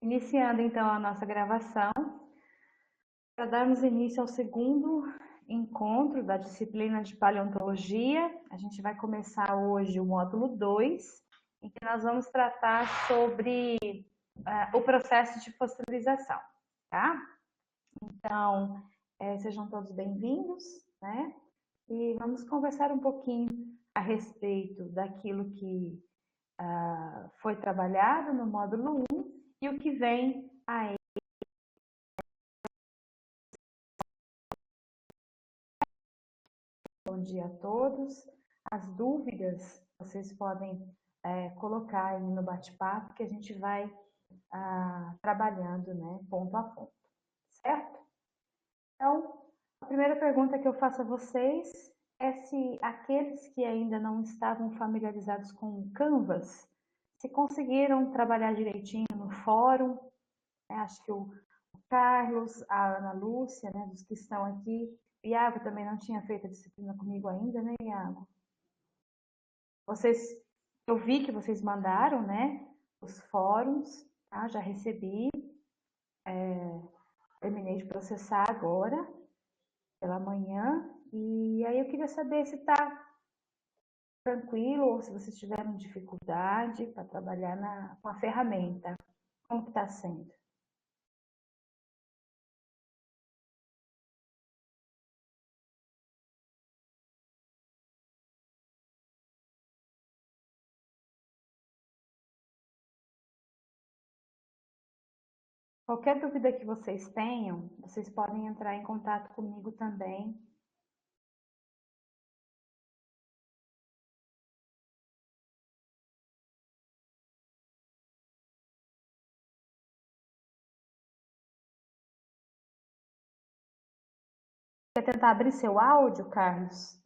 Iniciando então a nossa gravação, para darmos início ao segundo encontro da disciplina de paleontologia. A gente vai começar hoje o módulo 2, em que nós vamos tratar sobre o processo de fossilização, tá? Então, sejam todos bem-vindos, né? E vamos conversar um pouquinho a respeito daquilo que foi trabalhado no módulo 1 e o que vem aí. Bom dia a todos. As dúvidas vocês podem colocar aí no bate-papo que a gente vai trabalhando, né, ponto a ponto, certo? Então, a primeira pergunta que eu faço a vocês é se aqueles que ainda não estavam familiarizados com o Canvas, se conseguiram trabalhar direitinho no fórum, né? Acho que o Carlos, a Ana Lúcia, né, dos que estão aqui. Iago também não tinha feito a disciplina comigo ainda, né, Iago? Vocês, eu vi que vocês mandaram, né, os fóruns, tá? Já recebi, terminei de processar agora, pela manhã, e aí eu queria saber se está tranquilo ou se vocês tiveram dificuldade para trabalhar com a ferramenta. Como que está sendo? Qualquer dúvida que vocês tenham, vocês podem entrar em contato comigo também. Quer tentar abrir seu áudio, Carlos?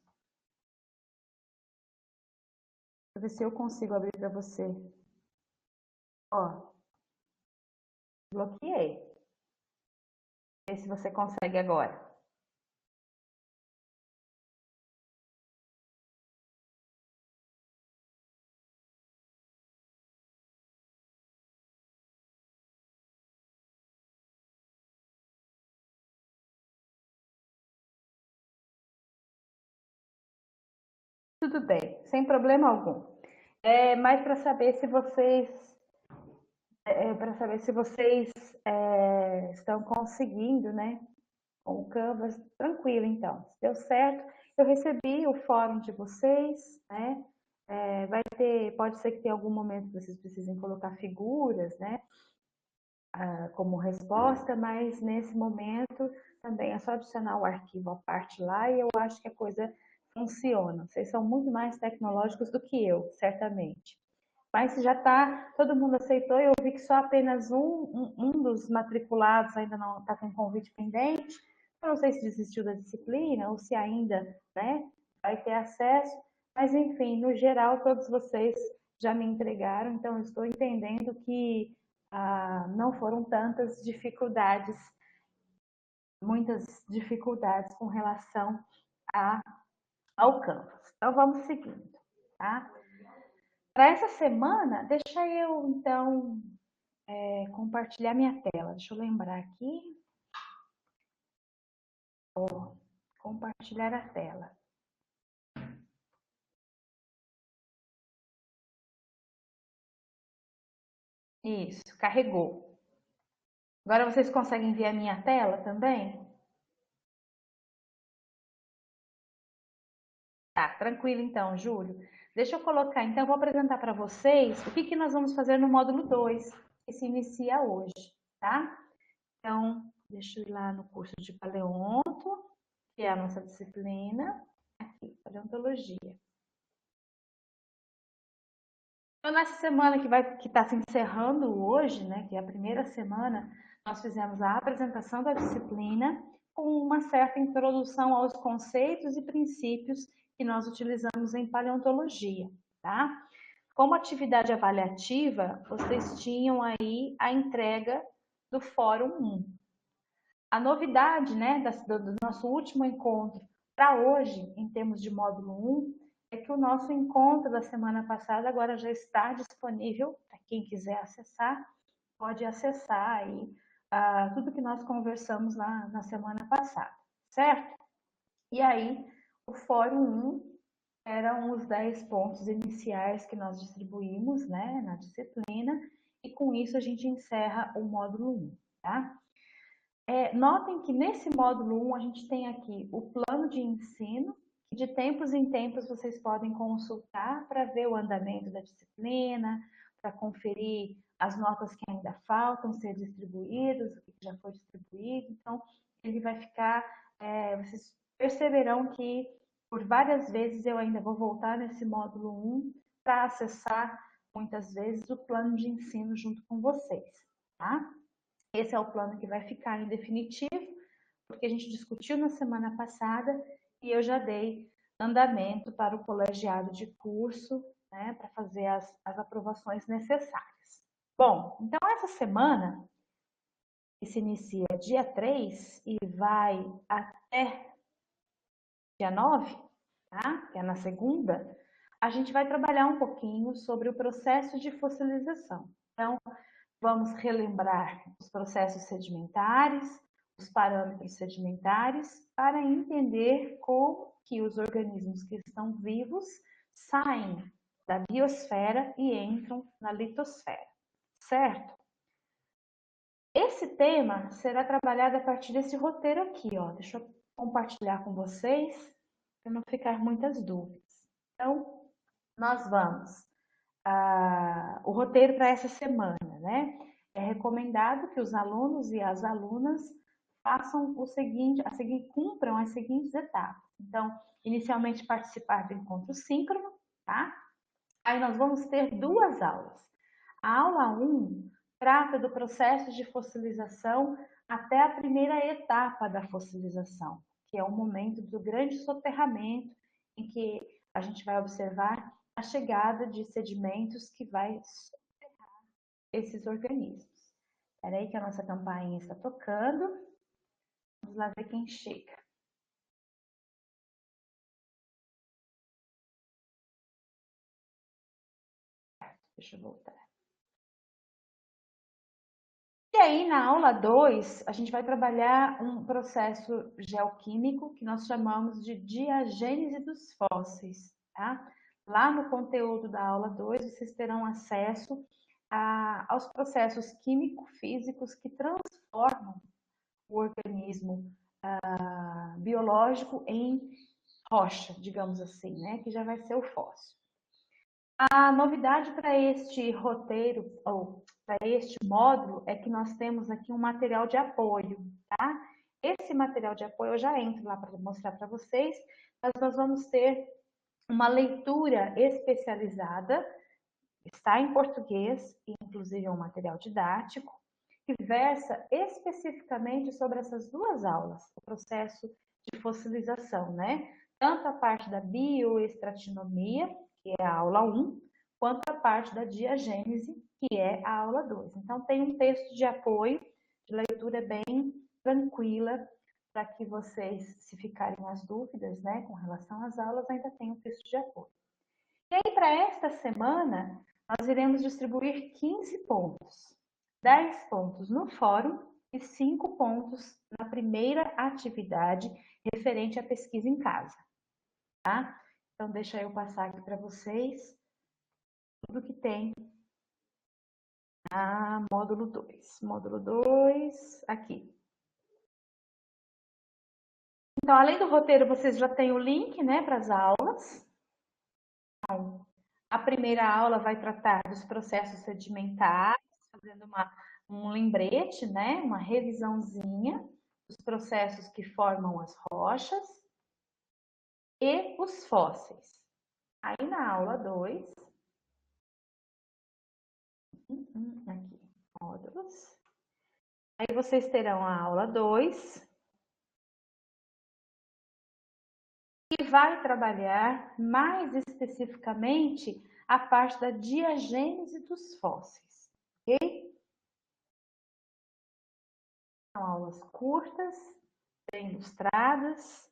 Para ver se eu consigo abrir para você. Ó, bloqueei. Vê se você consegue agora. Tudo bem, sem problema algum. Mas para saber se vocês, estão conseguindo, né? Com o Canvas, tranquilo então. Se deu certo, eu recebi o fórum de vocês, né? Pode ser que tenha algum momento que vocês precisem colocar figuras, né? Como resposta, mas nesse momento também é só adicionar o arquivo à parte lá e eu acho que a coisa funciona. Vocês são muito mais tecnológicos do que eu, certamente. Mas se já está, todo mundo aceitou, eu vi que só apenas um dos matriculados ainda não está com convite pendente. Eu não sei se desistiu da disciplina ou se ainda, né, vai ter acesso, mas enfim, no geral, todos vocês já me entregaram, então eu estou entendendo que não foram tantas dificuldades, muitas dificuldades com relação ao Canvas. Então vamos seguindo, tá? Para essa semana, deixa eu então compartilhar minha tela. Deixa eu lembrar aqui. Compartilhar a tela. Isso, carregou. Agora vocês conseguem ver a minha tela também? Tá, tranquilo então, Júlio. Deixa eu colocar, então, eu vou apresentar para vocês o que nós vamos fazer no módulo 2, que se inicia hoje, tá? Então, deixa eu ir lá no curso de paleonto, que é a nossa disciplina, aqui, paleontologia. Então, nessa semana que está se encerrando hoje, né, que é a primeira semana, nós fizemos a apresentação da disciplina com uma certa introdução aos conceitos e princípios que nós utilizamos em paleontologia, tá? Como atividade avaliativa, vocês tinham aí a entrega do Fórum 1. A novidade, né, do nosso último encontro para hoje, em termos de módulo 1, é que o nosso encontro da semana passada agora já está disponível para quem quiser acessar. pode acessar aí tudo que nós conversamos lá na semana passada, certo? E aí, o Fórum 1 eram os 10 pontos iniciais que nós distribuímos, né, na disciplina, e com isso a gente encerra o módulo 1, tá? Notem que nesse módulo 1 a gente tem aqui o plano de ensino, que de tempos em tempos vocês podem consultar para ver o andamento da disciplina, para conferir as notas que ainda faltam ser distribuídas, o que já foi distribuído. Então, ele vai ficar, vocês perceberão que por várias vezes eu ainda vou voltar nesse módulo 1 para acessar muitas vezes o plano de ensino junto com vocês, tá? Esse é o plano que vai ficar em definitivo, porque a gente discutiu na semana passada e eu já dei andamento para o colegiado de curso, né, para fazer as aprovações necessárias. Bom, então essa semana, que se inicia dia 3 e vai até dia 9, tá? Que é na segunda, a gente vai trabalhar um pouquinho sobre o processo de fossilização. Então, vamos relembrar os processos sedimentares, os parâmetros sedimentares, para entender como que os organismos que estão vivos saem da biosfera e entram na litosfera, certo? Esse tema será trabalhado a partir desse roteiro aqui, ó. Deixa eu compartilhar com vocês, para não ficar muitas dúvidas. Então, nós vamos o roteiro para essa semana, né? É recomendado que os alunos e as alunas façam cumpram as seguintes etapas. Então, inicialmente participar do encontro síncrono, tá? Aí nós vamos ter duas aulas. A aula 1 trata do processo de fossilização até a primeira etapa da fossilização, que é o momento do grande soterramento, em que a gente vai observar a chegada de sedimentos que vai soterrar esses organismos. Espera aí que a nossa campainha está tocando. Vamos lá ver quem chega. Deixa eu voltar. E aí, na aula 2, a gente vai trabalhar um processo geoquímico que nós chamamos de diagênese dos fósseis, tá? Lá no conteúdo da aula 2, vocês terão acesso aos processos químico-físicos que transformam o organismo biológico em rocha, digamos assim, né? Que já vai ser o fóssil. A novidade para este roteiro, ou para este módulo, é que nós temos aqui um material de apoio, tá? Esse material de apoio eu já entro lá para mostrar para vocês, mas nós vamos ter uma leitura especializada, está em português, inclusive é um material didático, que versa especificamente sobre essas duas aulas, o processo de fossilização, né? Tanto a parte da bioestratinomia, que é a aula 1, quanto a parte da diagênese, que é a aula 2. Então, tem um texto de apoio, de leitura bem tranquila, para que vocês, se ficarem as dúvidas, né, com relação às aulas, ainda tem um texto de apoio. E aí, para esta semana, nós iremos distribuir 15 pontos. 10 pontos no fórum e 5 pontos na primeira atividade referente à pesquisa em casa, tá? Então, deixa eu passar aqui para vocês tudo que tem a módulo 2. Módulo 2, aqui. Então, além do roteiro, vocês já têm o link, né, para as aulas. Então, a primeira aula vai tratar dos processos sedimentares, fazendo um lembrete, né, uma revisãozinha dos processos que formam as rochas e os fósseis. Aí na aula 2, aqui, módulos. Aí vocês terão a aula 2, que vai trabalhar mais especificamente a parte da diagênese dos fósseis, ok? São aulas curtas, bem ilustradas.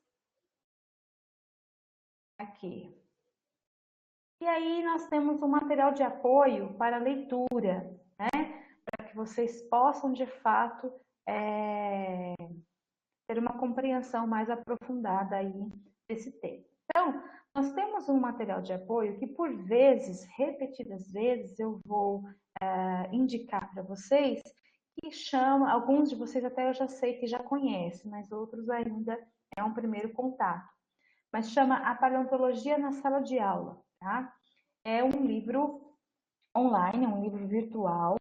Aqui. E aí nós temos um material de apoio para leitura, né? Para que vocês possam, de fato, ter uma compreensão mais aprofundada aí desse tema. Então, nós temos um material de apoio que, por vezes, repetidas vezes, eu vou indicar para vocês, que chama, alguns de vocês até eu já sei que já conhecem, mas outros ainda é um primeiro contato. Mas chama A Paleontologia na Sala de Aula, tá? É um livro online, um livro virtual,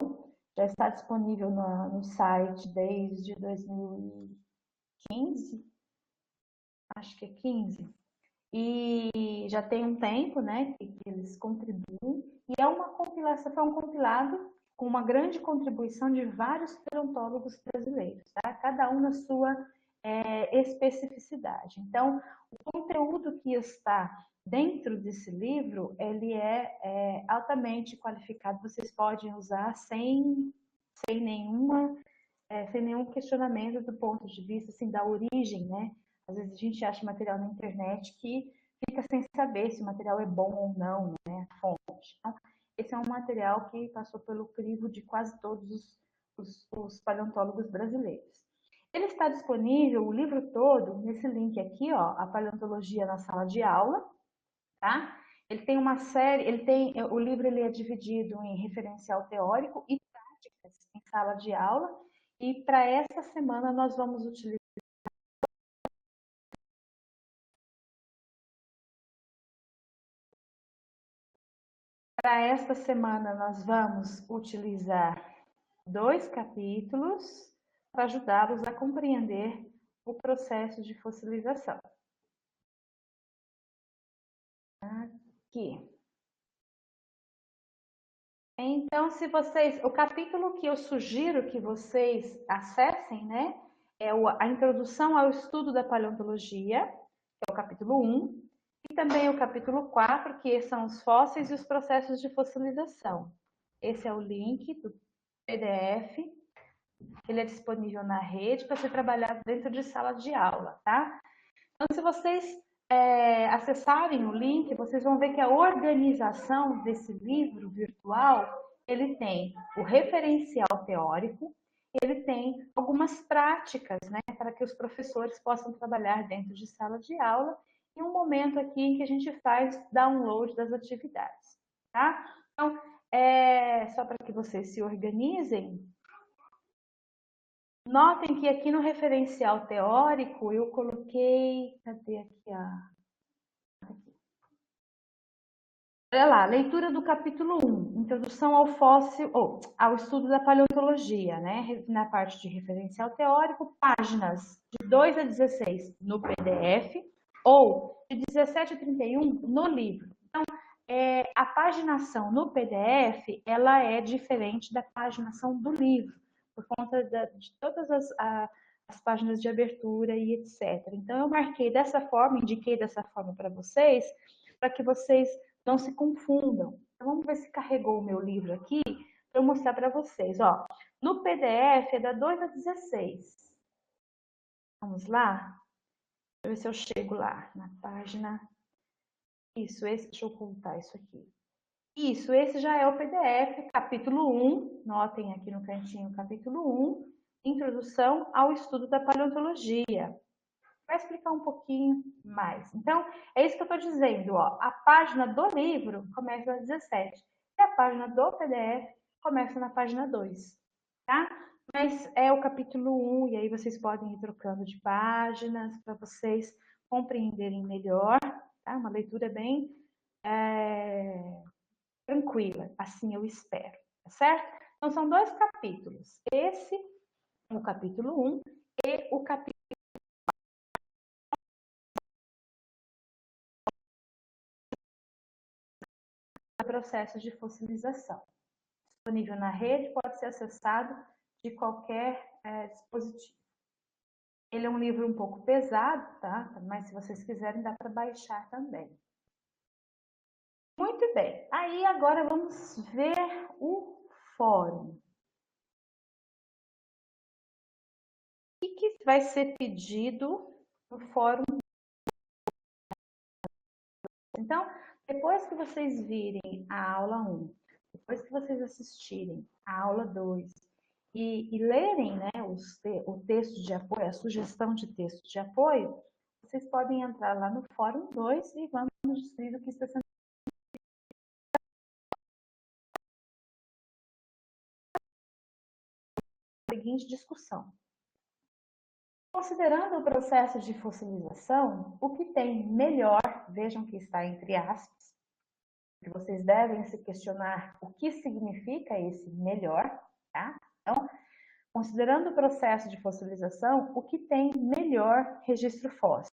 já está disponível no site desde 2015, acho que é 15, e já tem um tempo, né, que eles contribuem, e é uma compilação, foi um compilado com uma grande contribuição de vários paleontólogos brasileiros, tá? Cada um na sua especificidade. Então, o conteúdo que está dentro desse livro, ele é altamente qualificado, vocês podem usar sem nenhum questionamento do ponto de vista assim, da origem, né? Às vezes a gente acha material na internet que fica sem saber se o material é bom ou não, né? A fonte. Então, esse é um material que passou pelo crivo de quase todos os paleontólogos brasileiros. Ele está disponível, o livro todo, nesse link aqui, ó, A Paleontologia na Sala de Aula, tá? Ele tem uma série, o livro ele é dividido em referencial teórico e práticas em sala de aula, e para essa semana nós vamos utilizar dois capítulos para ajudá-los a compreender o processo de fossilização. Aqui. Então, o capítulo que eu sugiro que vocês acessem, né, é a Introdução ao Estudo da Paleontologia, que é o capítulo 1, e também o capítulo 4, que são os fósseis e os processos de fossilização. Esse é o link do PDF, ele é disponível na rede para ser trabalhado dentro de sala de aula, tá? Então, se vocês acessarem o link, vocês vão ver que a organização desse livro virtual, ele tem o referencial teórico, ele tem algumas práticas, né, para que os professores possam trabalhar dentro de sala de aula, e um momento aqui em que a gente faz download das atividades, tá? Então, só para que vocês se organizem, notem que aqui no referencial teórico eu coloquei, cadê aqui olha lá, leitura do capítulo 1, Introdução ao fóssil, ou ao estudo da paleontologia, né? Na parte de referencial teórico, páginas de 2 a 16 no PDF, ou de 17 a 31 no livro. Então, a paginação no PDF, ela é diferente da paginação do livro, por conta de todas as páginas de abertura e etc. Então, eu marquei dessa forma, indiquei dessa forma para que vocês não se confundam. Então, vamos ver se carregou o meu livro aqui para eu mostrar para vocês. Ó, no PDF é da 2 a 16. Vamos lá? Deixa eu ver se eu chego lá na página. Isso, deixa eu ocultar isso aqui. Isso, esse já é o PDF, capítulo 1. Notem aqui no cantinho, capítulo 1. Introdução ao estudo da paleontologia. Vai explicar um pouquinho mais. Então, é isso que eu estou dizendo. Ó. A página do livro começa na 17 e a página do PDF começa na página 2. Tá? Mas é o capítulo 1 e aí vocês podem ir trocando de páginas para vocês compreenderem melhor. Tá? Uma leitura bem tranquila, assim eu espero. Tá certo? Então, são dois capítulos. Esse, o capítulo 1 e o capítulo processo de fossilização. Disponível na rede, pode ser acessado de qualquer dispositivo. Ele é um livro um pouco pesado, tá? Mas se vocês quiserem, dá para baixar também. Muito bem. Aí agora vamos ver o fórum. O que vai ser pedido no fórum? Então, depois que vocês virem a aula 1, depois que vocês assistirem a aula 2 e lerem, né, o texto de apoio, a sugestão de texto de apoio, vocês podem entrar lá no Fórum 2 e vamos discutir o que está sendo a seguinte discussão. Considerando o processo de fossilização, o que tem melhor, vejam que está entre aspas, que vocês devem se questionar o que significa esse melhor, tá? Então, considerando o processo de fossilização, o que tem melhor registro fóssil?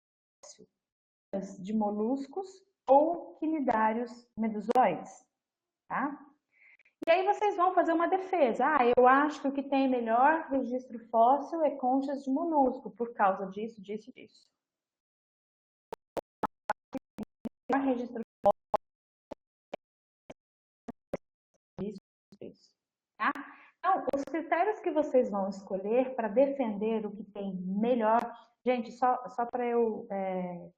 De moluscos ou quinidários medusoides, tá? E aí vocês vão fazer uma defesa. Ah, eu acho que o que tem melhor registro fóssil é conchas de molusco, por causa disso, disso e disso. O registro fóssil, disso, tá? Então, os critérios que vocês vão escolher para defender o que tem melhor, gente, só para eu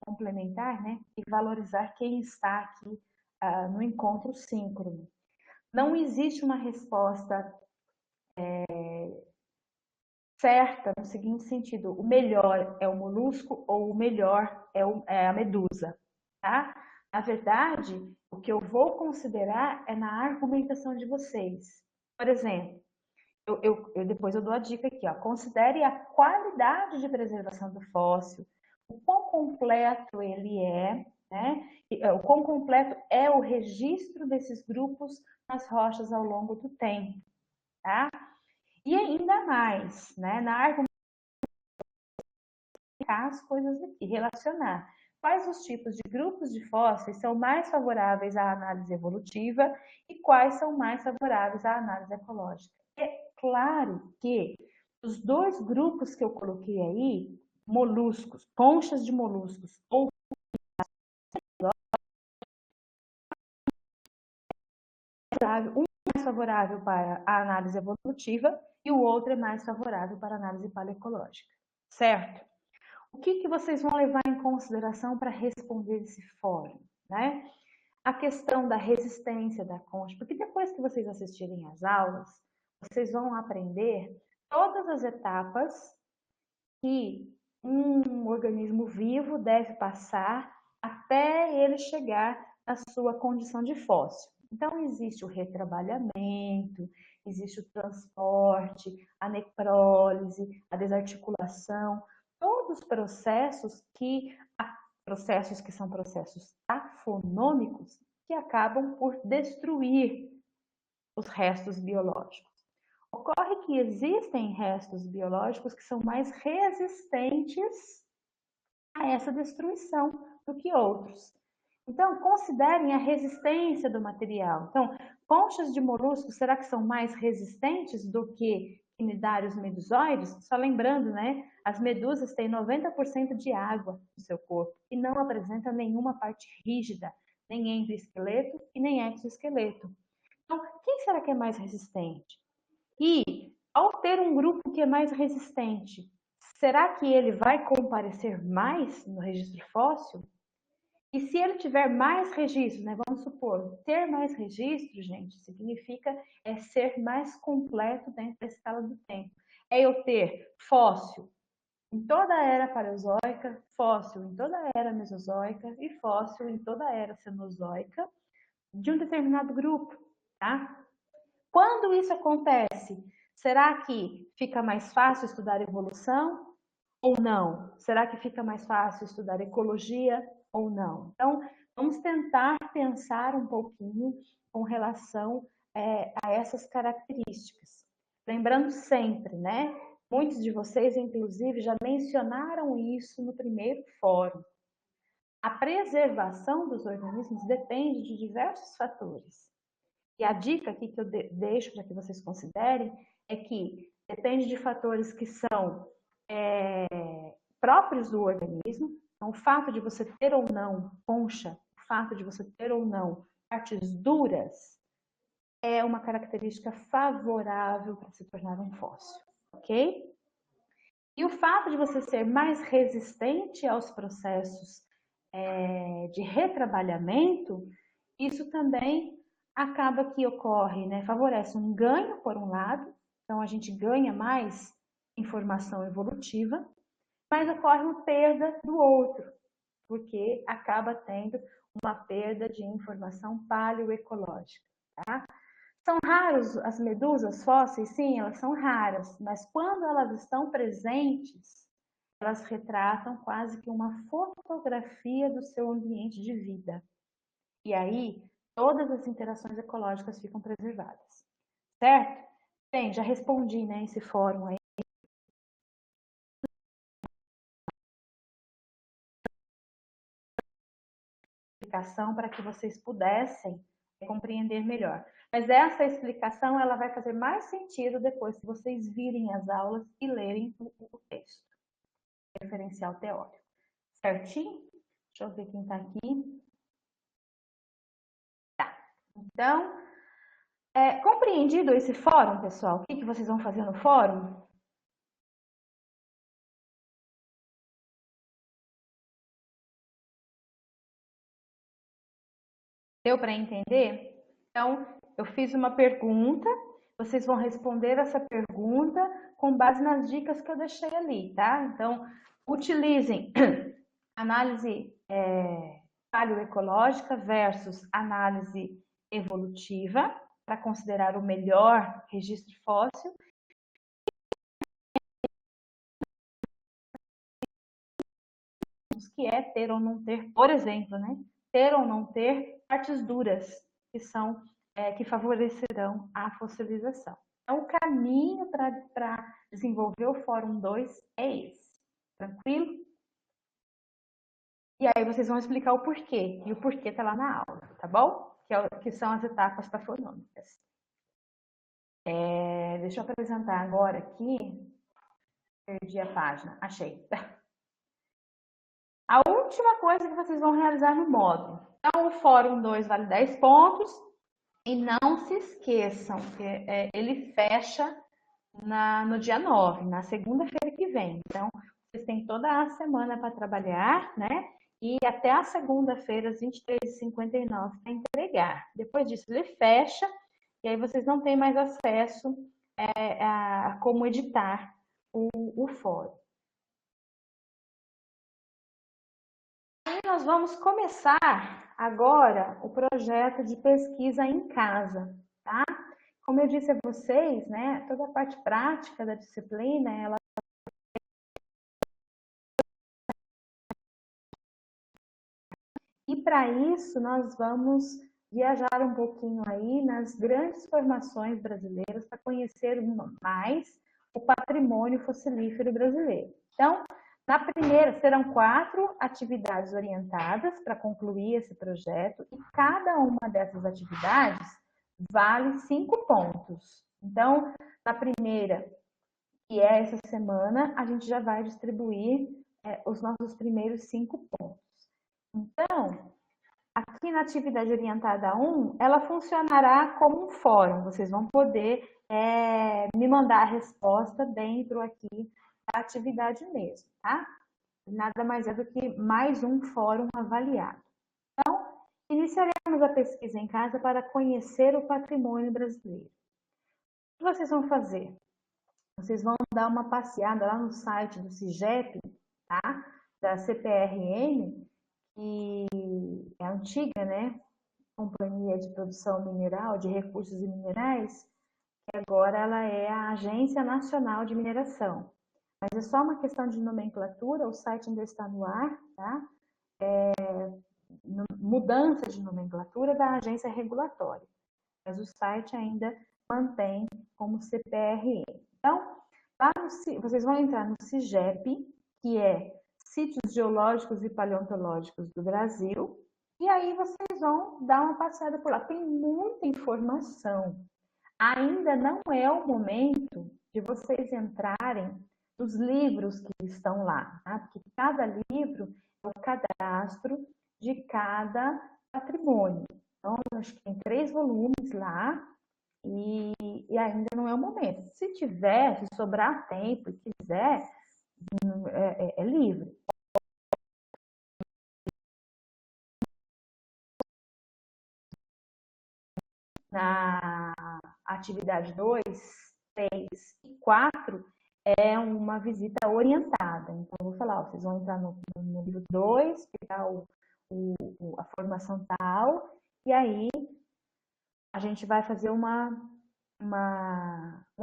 complementar, né, e valorizar quem está aqui no encontro síncrono. Não existe uma resposta certa no seguinte sentido: o melhor é o molusco ou o melhor é a medusa, tá? Na verdade, o que eu vou considerar é na argumentação de vocês. Por exemplo, depois eu dou a dica aqui, ó. Considere a qualidade de preservação do fóssil, o quão completo ele é, né? O quão completo é o registro desses grupos nas rochas ao longo do tempo, tá? E ainda mais, né? Na argumentação, as coisas aqui, relacionar quais os tipos de grupos de fósseis são mais favoráveis à análise evolutiva e quais são mais favoráveis à análise ecológica. É claro que os dois grupos que eu coloquei aí, moluscos, conchas de moluscos ou um é mais favorável para a análise evolutiva e o outro é mais favorável para a análise paleoecológica, certo? O que vocês vão levar em consideração para responder esse fórum, né? A questão da resistência da concha, porque depois que vocês assistirem às aulas, vocês vão aprender todas as etapas que um organismo vivo deve passar até ele chegar à sua condição de fóssil. Então, existe o retrabalhamento, existe o transporte, a necrólise, a desarticulação, todos os processos que são processos tafonômicos que acabam por destruir os restos biológicos. Ocorre que existem restos biológicos que são mais resistentes a essa destruição do que outros. Então, considerem a resistência do material. Então, conchas de moluscos, será que são mais resistentes do que quinidários medusoides? Só lembrando, né? As medusas têm 90% de água no seu corpo e não apresentam nenhuma parte rígida, nem endoesqueleto e nem exoesqueleto. Então, quem será que é mais resistente? E, ao ter um grupo que é mais resistente, será que ele vai comparecer mais no registro fóssil? E se ele tiver mais registros, né, vamos supor, ter mais registros, gente, significa ser mais completo dentro da escala do tempo. É eu ter fóssil em toda a era paleozoica, fóssil em toda a era mesozoica e fóssil em toda a era cenozoica de um determinado grupo, tá? Quando isso acontece, será que fica mais fácil estudar evolução ou não? Será que fica mais fácil estudar ecologia ou não? Então, vamos tentar pensar um pouquinho com relação a essas características. Lembrando sempre, né? Muitos de vocês, inclusive, já mencionaram isso no primeiro fórum. A preservação dos organismos depende de diversos fatores. E a dica aqui que eu deixo para que vocês considerem é que depende de fatores que são próprios do organismo. Então, o fato de você ter ou não concha, o fato de você ter ou não partes duras, é uma característica favorável para se tornar um fóssil, ok? E o fato de você ser mais resistente aos processos de retrabalhamento, isso também acaba que ocorre, né? Favorece um ganho por um lado então a gente ganha mais informação evolutiva, mas ocorre uma perda do outro, porque acaba tendo uma perda de informação paleoecológica, tá? São raros as medusas fósseis? Sim, elas são raras, mas quando elas estão presentes, elas retratam quase que uma fotografia do seu ambiente de vida. E aí, todas as interações ecológicas ficam preservadas. Certo? Bem, já respondi, né, esse fórum aí. Explicação para que vocês pudessem compreender melhor. Mas essa explicação ela vai fazer mais sentido depois que vocês virem as aulas e lerem o texto, referencial teórico. Certinho? Deixa eu ver quem está aqui. Tá. Então, compreendido esse fórum, pessoal? O que vocês vão fazer no fórum? Deu para entender? Então, eu fiz uma pergunta, vocês vão responder essa pergunta com base nas dicas que eu deixei ali, tá? Então, utilizem análise paleoecológica versus análise evolutiva para considerar o melhor registro fóssil. Que é ter ou não ter, por exemplo, né? Ter ou não ter partes duras que são que favorecerão a fossilização. Então, o caminho para desenvolver o Fórum 2 é esse. Tranquilo? E aí vocês vão explicar o porquê. E o porquê está lá na aula, tá bom? Que são as etapas tafonômicas. Deixa eu apresentar agora aqui. Perdi a página. Achei. A última coisa que vocês vão realizar no módulo. Então, o Fórum 2 vale 10 pontos. E não se esqueçam que ele fecha no dia 9, na segunda-feira que vem. Então, vocês têm toda a semana para trabalhar, né? E até a segunda-feira, às 23h59, para entregar. Depois disso, ele fecha, e aí vocês não têm mais acesso a como editar o fórum. E nós vamos começar agora o projeto de pesquisa em casa, tá? Como eu disse a vocês, né, toda a parte prática da disciplina, ela e para isso nós vamos viajar um pouquinho aí nas grandes formações brasileiras para conhecer mais o patrimônio fossilífero brasileiro. Então, na primeira, serão 4 atividades orientadas para concluir esse projeto e cada uma dessas atividades vale 5 pontos. Então, na primeira, que é essa semana, a gente já vai distribuir os nossos primeiros 5 pontos. Então, aqui na atividade orientada 1, ela funcionará como um fórum. Vocês vão poder me mandar a resposta dentro aqui da atividade mesmo, tá? Nada mais é do que mais um fórum avaliado. Então, iniciaremos a pesquisa em casa para conhecer o patrimônio brasileiro. O que vocês vão fazer? Vocês vão dar uma passeada lá no site do CIGEP, tá? Da CPRM, que é a antiga, né? Companhia de Produção Mineral, de Recursos e Minerais, que agora ela é a Agência Nacional de Mineração. Mas é só uma questão de nomenclatura, o site ainda está no ar, tá? Mudança de nomenclatura da agência regulatória, mas o site ainda mantém como CPRM. Então, vocês vão entrar no CIGEP, que é Sítios Geológicos e Paleontológicos do Brasil, e aí vocês vão dar uma passada por lá. Tem muita informação. Ainda não é o momento de vocês entrarem nos livros que estão lá, tá? Porque cada livro é o cadastro de cada patrimônio. Então, acho que tem 3 volumes lá e ainda não é o momento. Se tiver, se sobrar tempo e quiser, é livre. Na atividade 2, 3 e 4 é uma visita orientada. Então, eu vou falar, vocês vão entrar no livro 2, pegar a formação tal, e aí a gente vai fazer um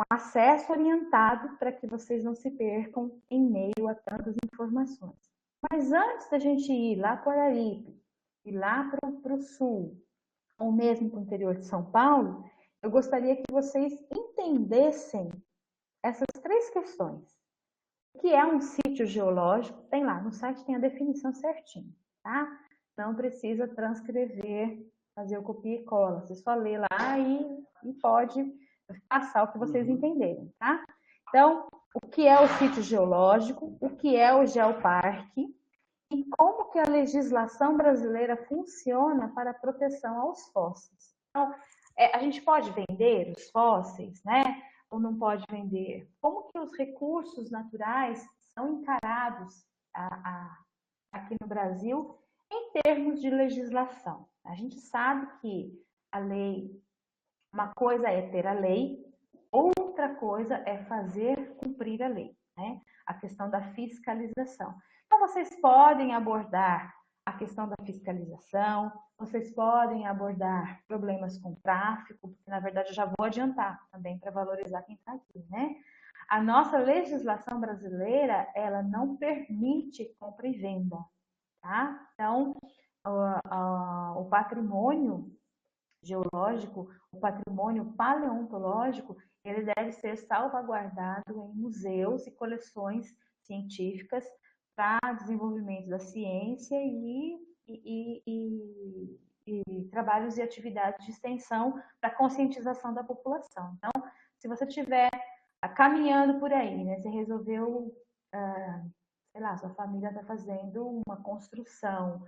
acesso orientado para que vocês não se percam em meio a tantas informações. Mas antes da gente ir lá para o Araripe, ir lá para o sul, ou mesmo para o interior de São Paulo, eu gostaria que vocês entendessem essas 3 questões. O que é um sítio geológico? Tem lá, no site tem a definição certinha, tá? Não precisa transcrever, fazer o copia e cola. Você só lê lá e pode passar o que vocês entenderem, tá? Então, o que é o sítio geológico? O que é o geoparque? E como que a legislação brasileira funciona para a proteção aos fósseis? Então, a gente pode vender os fósseis, né? Ou não pode vender? Como que os recursos naturais são encarados aqui no Brasil em termos de legislação? A gente sabe que a lei, uma coisa é ter a lei, outra coisa é fazer cumprir a lei, né? A questão da fiscalização. Então, vocês podem abordar a questão da fiscalização, vocês podem abordar problemas com tráfico, porque, na verdade, eu já vou adiantar também para valorizar quem está aqui, né? A nossa legislação brasileira, ela não permite compra e venda, tá? Então, o patrimônio geológico, o patrimônio paleontológico, ele deve ser salvaguardado em museus e coleções científicas para desenvolvimento da ciência e trabalhos e atividades de extensão para conscientização da população. Então, se você estiver caminhando por aí, né, você resolveu, sei lá, sua família está fazendo uma construção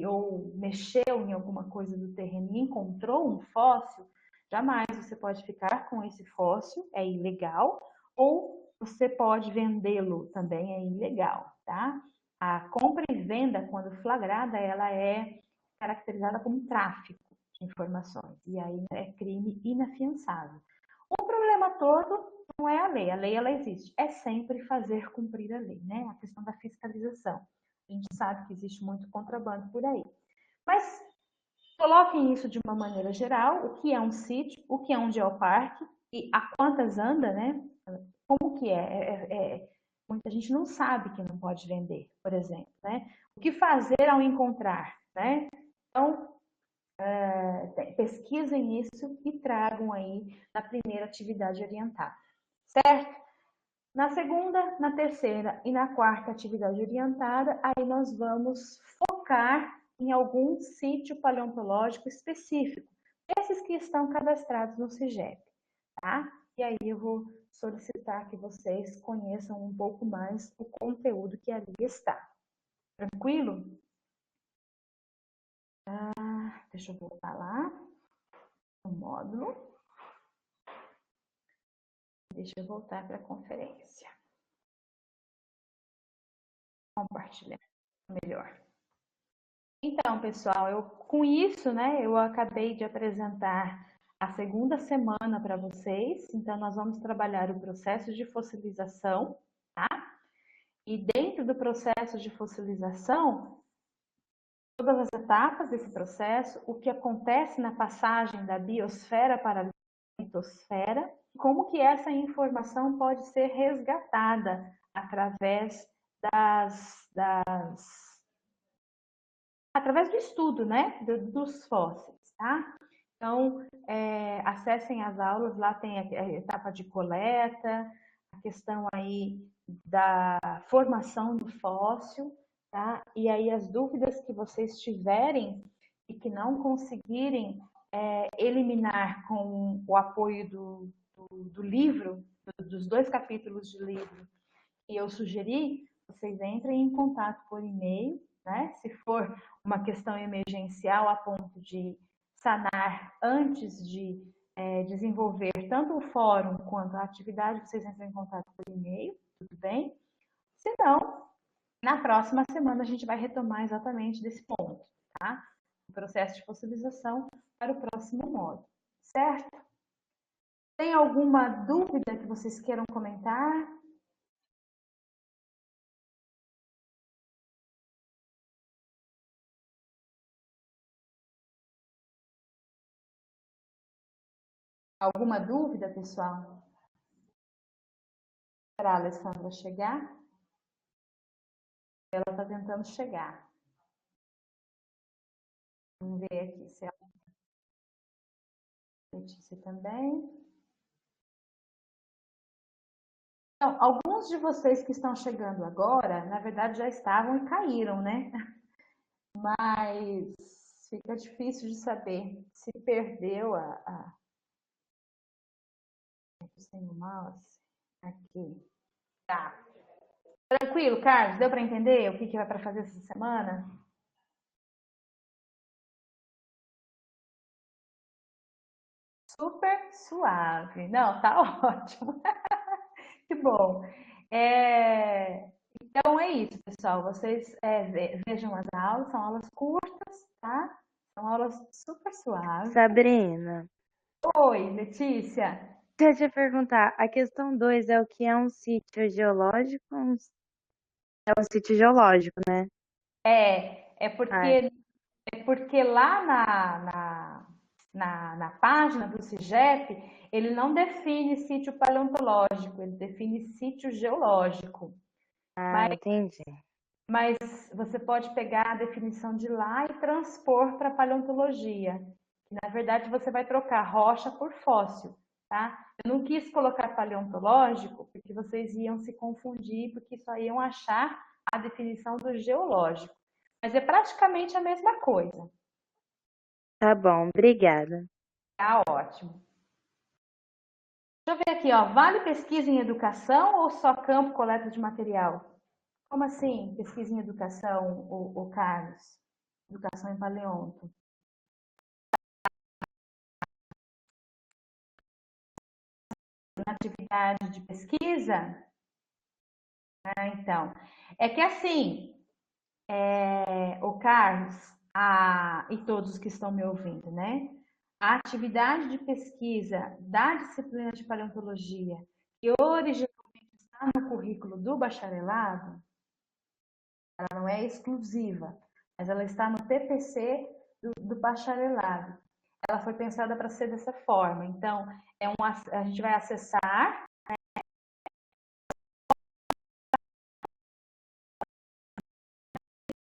ou mexeu em alguma coisa do terreno e encontrou um fóssil, jamais você pode ficar com esse fóssil, é ilegal, ou você pode vendê-lo, também é ilegal, tá? A compra e venda, quando flagrada, ela é caracterizada como tráfico de informações, e aí é crime inafiançável. O problema todo não é a lei ela existe, é sempre fazer cumprir a lei, né? A questão da fiscalização. A gente sabe que existe muito contrabando por aí. Mas coloquem isso de uma maneira geral, o que é um sítio, o que é um geoparque e a quantas anda, né? Como que muita gente não sabe que não pode vender, por exemplo, né? O que fazer ao encontrar, né? Então, pesquisem isso e tragam aí na primeira atividade orientada, certo? Na segunda, na terceira e na quarta atividade orientada, aí nós vamos focar em algum sítio paleontológico específico, esses que estão cadastrados no CIGEP, tá? E aí eu vou solicitar que vocês conheçam um pouco mais o conteúdo que ali está. Tranquilo? Deixa eu voltar lá no módulo. Deixa eu voltar para a conferência. Compartilhar melhor. Então, pessoal, com isso, né, eu acabei de apresentar a segunda semana para vocês. Então, nós vamos trabalhar o processo de fossilização, tá? E dentro do processo de fossilização, todas as etapas desse processo, o que acontece na passagem da biosfera para a litosfera, como que essa informação pode ser resgatada através através do estudo, né, dos fósseis, tá? Então, acessem as aulas, lá tem a etapa de coleta, a questão aí da formação do fóssil, tá? E aí as dúvidas que vocês tiverem e que não conseguirem eliminar com o apoio do livro, dos 2 capítulos de livro que eu sugeri, vocês entrem em contato por e-mail, né? Se for uma questão emergencial a ponto de sanar antes de desenvolver tanto o fórum quanto a atividade, vocês entram em contato por e-mail, tudo bem? Se não, na próxima semana a gente vai retomar exatamente desse ponto, tá? O processo de fossilização para o próximo módulo, certo? Tem alguma dúvida que vocês queiram comentar? Alguma dúvida, pessoal? Para a Alessandra chegar? Ela está tentando chegar. Vamos ver aqui se ela... Letícia também. Então, alguns de vocês que estão chegando agora, na verdade já estavam e caíram, né? Mas fica difícil de saber se perdeu sem o mouse aqui. Tá. Tranquilo, Carlos? Deu para entender o que vai para fazer essa semana? Super suave. Não, tá ótimo. Que bom. Então é isso, pessoal. Vocês vejam as aulas, são aulas curtas, tá? São aulas super suaves. Sabrina, Oi, Letícia. deixa eu te perguntar, a questão 2 é o que é um sítio geológico? É um sítio geológico, né? É Ah, porque lá na página do CIGEP, ele não define sítio paleontológico, ele define sítio geológico. entendi. Mas você pode pegar a definição de lá e transpor para a paleontologia. Que, na verdade, você vai trocar rocha por fóssil, tá? Eu não quis colocar paleontológico, porque vocês iam se confundir, porque só iam achar a definição do geológico. Mas é praticamente a mesma coisa. Tá bom, obrigada. Tá ótimo. Deixa eu ver aqui, ó. Vale pesquisa em educação ou só campo coleta de material? Como assim, pesquisa em educação, o Carlos? Educação em paleonto. Na atividade de pesquisa? Então, é que assim, o Carlos e todos que estão me ouvindo, né? A atividade de pesquisa da disciplina de paleontologia, que originalmente está no currículo do bacharelado, ela não é exclusiva, mas ela está no PPC do bacharelado. Ela foi pensada para ser dessa forma. Então, a gente vai acessar,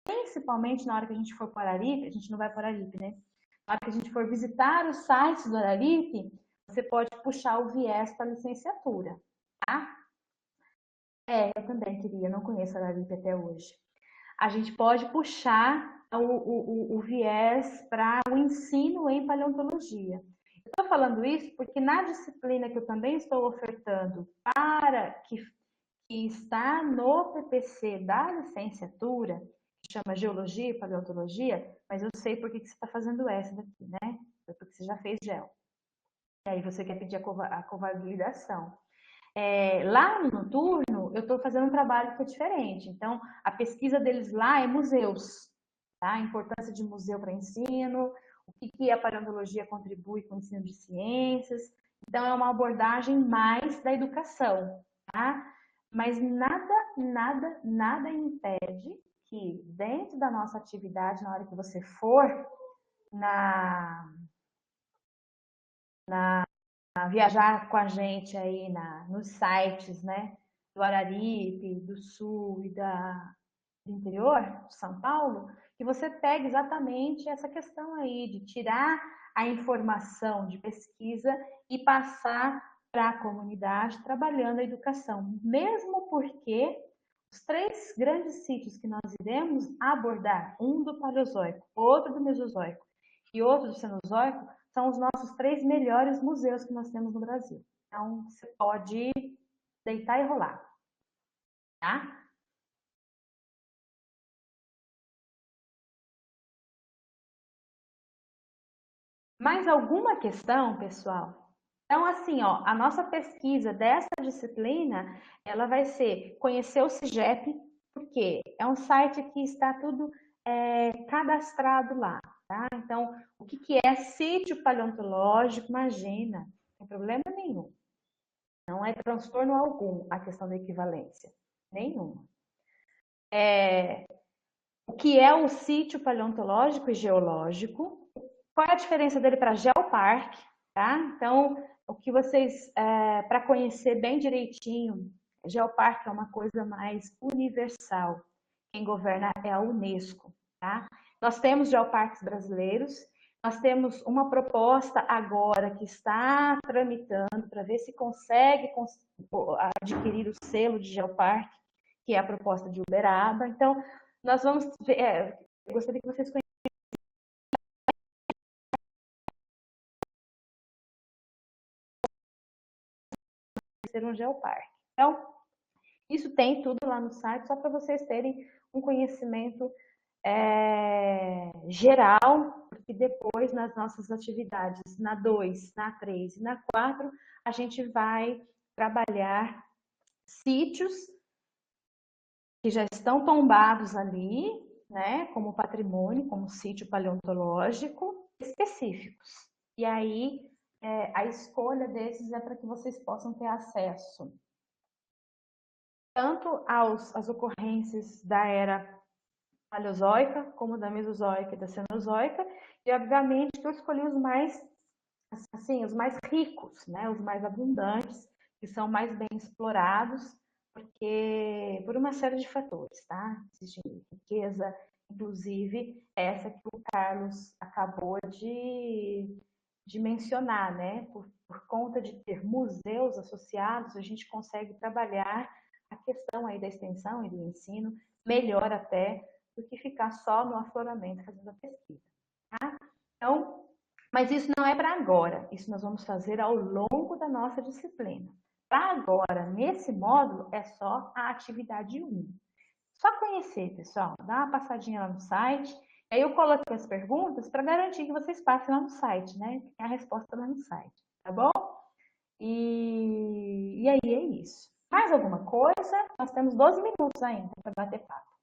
principalmente na hora que a gente for para Araripe, a gente não vai para Araripe, né? Na hora que a gente for visitar os sites do Araripe, você pode puxar o viés para licenciatura, tá? Eu também queria, não conheço a Araripe até hoje. A gente pode puxar o viés para o ensino em paleontologia. Estou falando isso porque na disciplina que eu também estou ofertando para que está no PPC da licenciatura, que chama Geologia e Paleontologia, mas eu sei por que você está fazendo essa daqui, né? Foi porque você já fez gel. E aí você quer pedir a covalidação. Lá no noturno, eu estou fazendo um trabalho que é diferente. Então, a pesquisa deles lá é museus, tá? A importância de museu para ensino, o que a paleontologia contribui com o ensino de ciências. Então, é uma abordagem mais da educação, tá? Mas nada impede que dentro da nossa atividade, na hora que você for viajar com a gente aí nos sites, né, do Araripe, do Sul e do interior de São Paulo, que você pegue exatamente essa questão aí de tirar a informação de pesquisa e passar para a comunidade trabalhando a educação, mesmo porque os três grandes sítios que nós iremos abordar, um do Paleozoico, outro do Mesozoico e outro do Cenozoico, são os nossos três melhores museus que nós temos no Brasil. Então, você pode deitar e rolar, tá? Mais alguma questão, pessoal? Então, assim, ó, a nossa pesquisa dessa disciplina, ela vai ser conhecer o CIGEP, porque é um site que está tudo cadastrado lá, tá? Então, o que é sítio paleontológico? Imagina, Sem problema nenhum. Não é transtorno algum a questão da equivalência. Nenhuma. O que é um sítio paleontológico e geológico? Qual é a diferença dele para geoparque? Tá? Então, o que vocês, para conhecer bem direitinho, geoparque é uma coisa mais universal. Quem governa é a Unesco. Tá? Nós temos geoparques brasileiros, nós temos uma proposta agora que está tramitando para ver se consegue adquirir o selo de geoparque, que é a proposta de Uberaba. Então, nós vamos ver, eu gostaria que vocês conheceram um geoparque. Então, isso tem tudo lá no site, só para vocês terem um conhecimento geral, porque depois nas nossas atividades, na 2, na 3 e na 4, a gente vai trabalhar sítios que já estão tombados ali, né, como patrimônio, como sítio paleontológico, específicos. E aí, a escolha desses é para que vocês possam ter acesso tanto às ocorrências da era paleozoica, como da mesozoica e da cenozoica, e obviamente que eu escolhi os mais, assim, os mais ricos, né, os mais abundantes, que são mais bem explorados, porque por uma série de fatores, tá? Existe riqueza, inclusive essa que o Carlos acabou de mencionar, né? Por conta de ter museus associados, a gente consegue trabalhar a questão aí da extensão e do ensino melhor até do que ficar só no afloramento fazendo a pesquisa, tá? Então, mas isso não é para agora, isso nós vamos fazer ao longo da nossa disciplina. Para agora, nesse módulo, é só a atividade 1. Só conhecer, pessoal, dá uma passadinha lá no site, aí eu coloco as perguntas para garantir que vocês passem lá no site, né? Tem a resposta lá no site, tá bom? E aí é isso. Mais alguma coisa? Nós temos 12 minutos ainda para bater papo.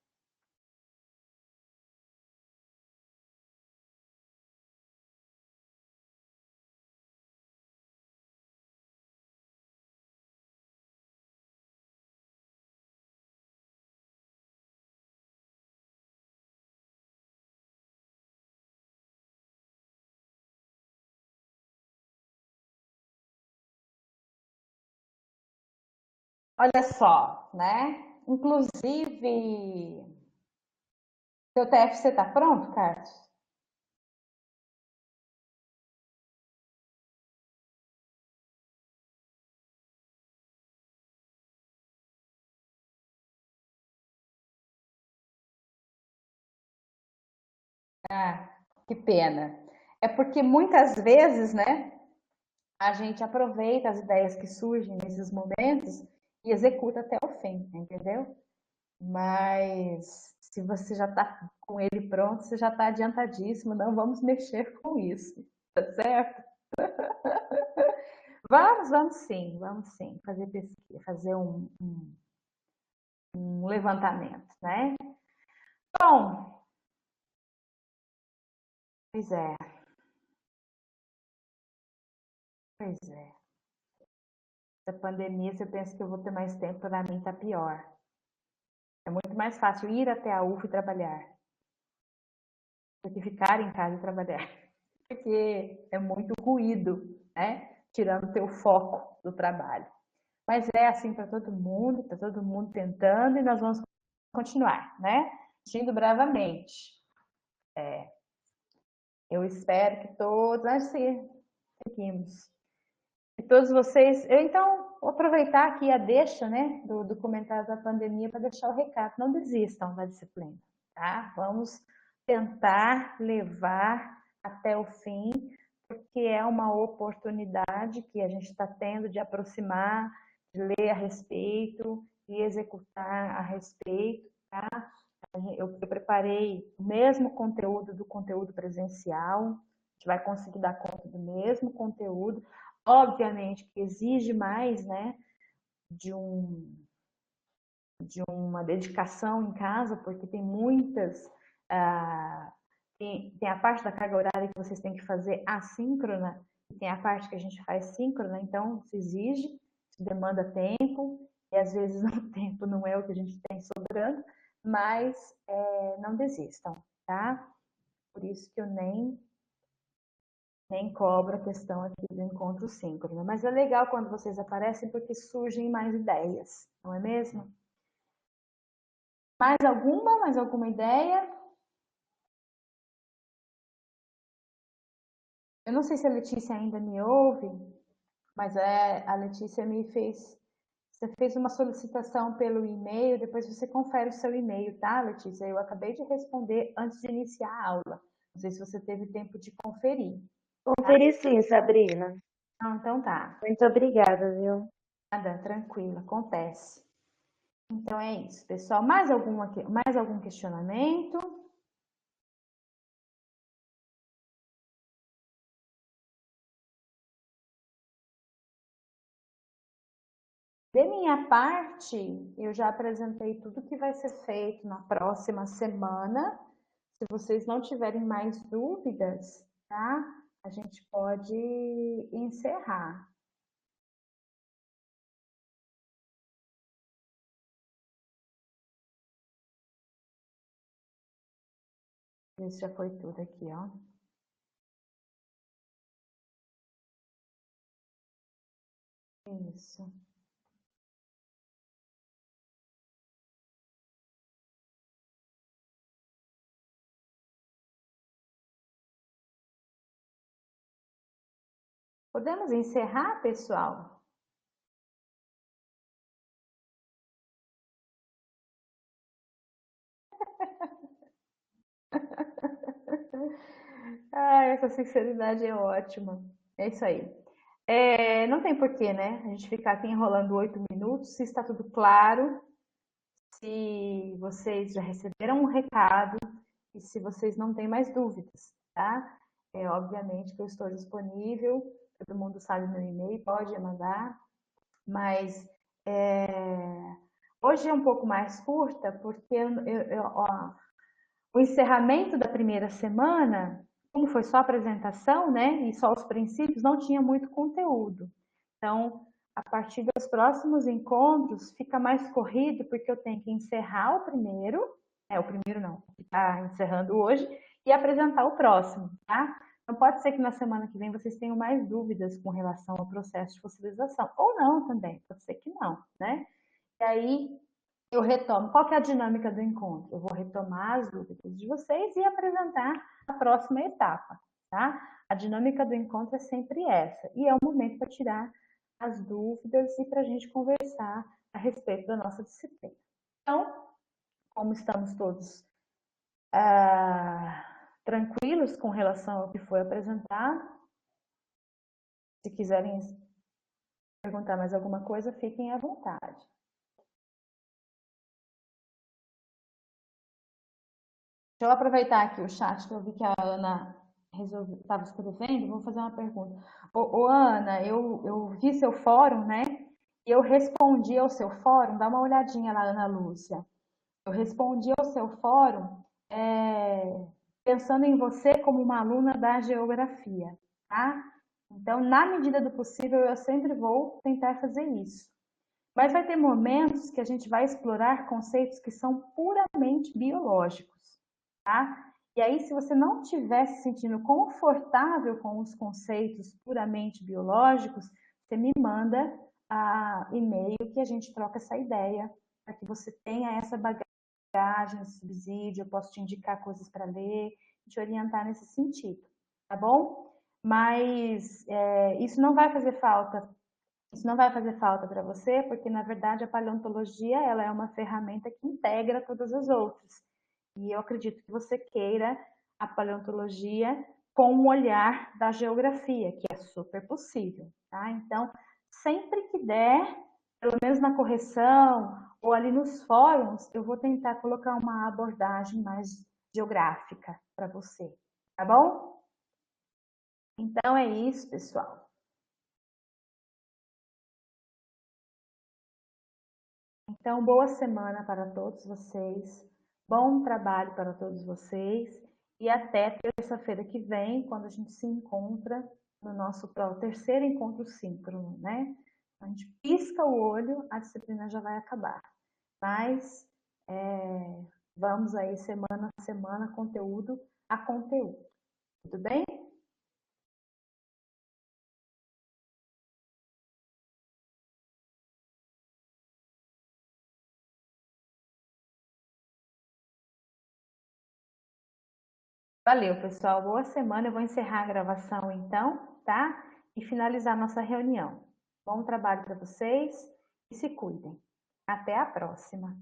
Olha só, né? Inclusive, seu TFC está pronto, Carlos? Ah, que pena. É porque muitas vezes, né, a gente aproveita as ideias que surgem nesses momentos e executa até o fim, entendeu? Mas se você já está com ele pronto, você já está adiantadíssimo, não vamos mexer com isso, tá certo? Vamos sim, fazer pesquisa, fazer um levantamento, né? Bom, pois é, pois é. Essa pandemia, se eu penso que eu vou ter mais tempo, para mim tá pior. É muito mais fácil ir até a UF e trabalhar do que ficar em casa e trabalhar. Porque é muito ruído, né? Tirando o teu foco do trabalho. Mas é assim para todo mundo, está todo mundo tentando e nós vamos continuar, né? Indo bravamente. Eu espero que todos, assim, seguimos. E todos vocês, eu então vou aproveitar aqui a deixa, né, do comentário da pandemia para deixar o recado. Não desistam da disciplina, tá? Vamos tentar levar até o fim, porque é uma oportunidade que a gente está tendo de aproximar, de ler a respeito e executar a respeito, tá? Eu preparei o mesmo conteúdo do conteúdo presencial, a gente vai conseguir dar conta do mesmo conteúdo, obviamente que exige mais, né, de uma dedicação em casa, porque tem muitas, tem a parte da carga horária que vocês têm que fazer assíncrona, tem a parte que a gente faz síncrona, então se exige, se demanda tempo, e às vezes o tempo não é o que a gente tem sobrando, mas não desistam, tá? Por isso que eu nem cobro a questão aqui do encontro síncrono. Mas é legal quando vocês aparecem porque surgem mais ideias, não é mesmo? Mais alguma ideia? Eu não sei se a Letícia ainda me ouve, mas a Letícia me fez. Você fez uma solicitação pelo e-mail, depois você confere o seu e-mail, tá, Letícia? Eu acabei de responder antes de iniciar a aula. Não sei se você teve tempo de conferir. Conferi sim, Sabrina. Não, então tá. Muito obrigada, viu? Nada, tranquilo, acontece. Então é isso, pessoal. Mais algum questionamento? De minha parte, eu já apresentei tudo que vai ser feito na próxima semana. Se vocês não tiverem mais dúvidas, tá? A gente pode encerrar. Isso já foi tudo aqui, ó. Isso. Podemos encerrar, pessoal? Ah, essa sinceridade é ótima. É isso aí. Não tem porquê, né? A gente ficar aqui enrolando 8 minutos. Se está tudo claro, se vocês já receberam um recado e se vocês não têm mais dúvidas, tá? Obviamente que eu estou disponível, todo mundo sabe meu e-mail, pode mandar, mas hoje é um pouco mais curta, porque o encerramento da primeira semana, como foi só apresentação, né, e só os princípios, não tinha muito conteúdo. Então, a partir dos próximos encontros, fica mais corrido, porque eu tenho que encerrar o primeiro não, está encerrando hoje, e apresentar o próximo, tá? Então, pode ser que na semana que vem vocês tenham mais dúvidas com relação ao processo de fossilização, ou não também, pode ser que não, né? E aí, eu retomo. Qual que é a dinâmica do encontro? Eu vou retomar as dúvidas de vocês e apresentar a próxima etapa, tá? A dinâmica do encontro é sempre essa. E é o momento para tirar as dúvidas e para a gente conversar a respeito da nossa disciplina. Então, como estamos todos tranquilos com relação ao que foi apresentado, se quiserem perguntar mais alguma coisa, fiquem à vontade. Deixa eu aproveitar aqui o chat, que eu vi que a Ana estava escrevendo, vou fazer uma pergunta. Ana, eu vi seu fórum, né? E eu respondi ao seu fórum, dá uma olhadinha lá, Ana Lúcia. Eu respondi ao seu fórum pensando em você como uma aluna da geografia, tá? Então, na medida do possível, eu sempre vou tentar fazer isso. Mas vai ter momentos que a gente vai explorar conceitos que são puramente biológicos, tá? E aí, se você não estiver se sentindo confortável com os conceitos puramente biológicos, você me manda e-mail que a gente troca essa ideia, para que você tenha essa bagagem, esse subsídio, eu posso te indicar coisas para ler, te orientar nesse sentido, tá bom? Mas isso não vai fazer falta. Isso não vai fazer falta para você, porque na verdade a paleontologia ela é uma ferramenta que integra todas as outras. E eu acredito que você queira a paleontologia com um olhar da geografia, que é super possível, tá? Então, sempre que der, pelo menos na correção ou ali nos fóruns, eu vou tentar colocar uma abordagem mais geográfica para você, tá bom? Então é isso, pessoal. Então, boa semana para todos vocês, bom trabalho para todos vocês e até terça-feira que vem, quando a gente se encontra no nosso terceiro encontro síncrono, né? A gente pisca o olho, a disciplina já vai acabar. Mas vamos aí semana a semana, conteúdo a conteúdo. Tudo bem? Valeu, pessoal. Boa semana. Eu vou encerrar a gravação então, tá? E finalizar nossa reunião. Bom trabalho para vocês e se cuidem. Até a próxima.